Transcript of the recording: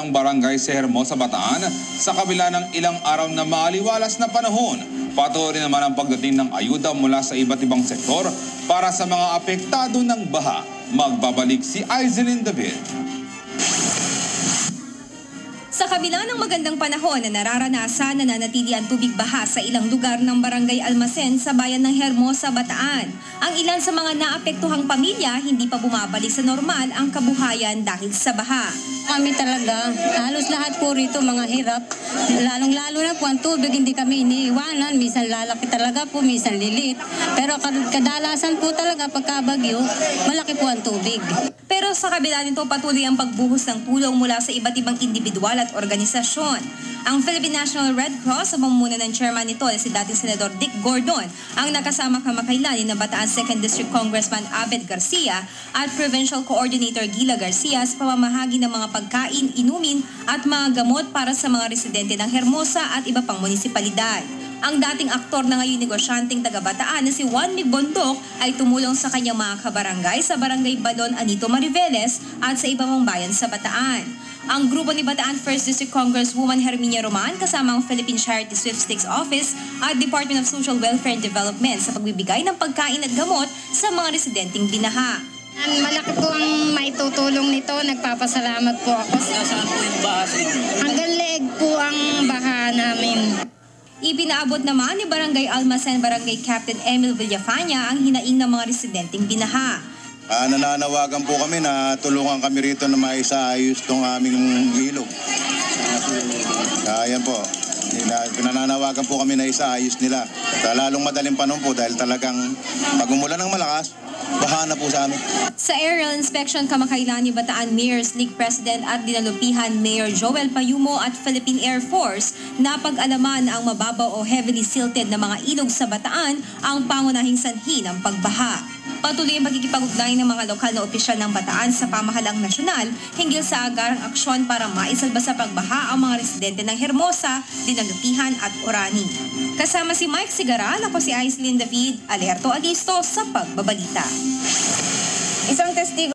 ng barangay sa Hermosa, Bataan sa kabila ng ilang araw na maaliwalas na panahon. Patuloy naman ang pagdating ng ayuda mula sa iba't ibang sektor para sa mga apektado ng baha. Magbabalik si Aizelin David. Sa kabila ng magandang panahon na nararanasan na nanatili ang tubig baha sa ilang lugar ng Barangay Almacen sa bayan ng Hermosa, Bataan, ang ilan sa mga naapektuhang pamilya hindi pa bumabalik sa normal ang kabuhayan dahil sa baha. Kami talaga, halos lahat po rito mga hirap. Lalong-lalo na po ang tubig, hindi kami iniiwanan. Minsan lalaki talaga po, minsan lilit. Pero kadalasan po talaga pagkabagyo, malaki po ang tubig. Pero sa kabila nito patuloy ang pagbuhos ng tulong mula sa iba't ibang individual at organisasyon. Ang Philippine National Red Cross sa pamumuno ng chairman nito si dating Senador Dick Gordon ang nakasama kamakailan ni Bataan 2nd District Congressman Abed Garcia at Provincial Coordinator Gila Garcia sa pamamahagi ng mga pagkain, inumin at mga gamot para sa mga residente ng Hermosa at iba pang munisipalidad. Ang dating aktor na ngayon negosyanteng taga-Bataan na si Juan Migbondok ay tumulong sa kanyang mga kabarangay sa Barangay Balon Anito Mariveles at sa iba pang bayan sa Bataan. Ang grupo ni Bataan 1st District Congresswoman Herminia Roman kasama ang Philippine Charity Sweepstakes Office at Department of Social Welfare and Development sa pagbibigay ng pagkain at gamot sa mga residenteng binaha. Malaki po ang maitutulong nito. Nagpapasalamat po ako. Nasaan po yung baha sa inyo? Hanggang leeg po ang baha namin. Ipinaabot naman ni Barangay Almacen Barangay Captain Emil Villafania ang hinaing ng mga residenteng binaha. Nananawagan po kami na tulungan kami rito na maisaayos itong aming ilog. Ayan po. Pinananawagan po kami na isaayos nila. Lalong madaling panahon po dahil talagang pag umulan ng malakas, baha na po sa amin. Sa aerial inspection kamakailan ni Bataan Mayor's League President at Dinalupihan Mayor Joel Payumo at Philippine Air Force, napag-alaman ang mababaw o heavily silted na mga ilog sa Bataan ang pangunahing sanhi ng pagbaha. Patuloy ang pagkikipag-ugnayan ng mga lokal na opisyal ng Bataan sa pamahalaang nasyonal hinggil sa agarang aksyon para maisalba sa pagbaha ang mga residente ng Hermosa, Dinalupihan at Orani. Kasama si Mike Sigara, ako si Aizelin David, Alerto Agisto sa Pagbabalita. Isang testigo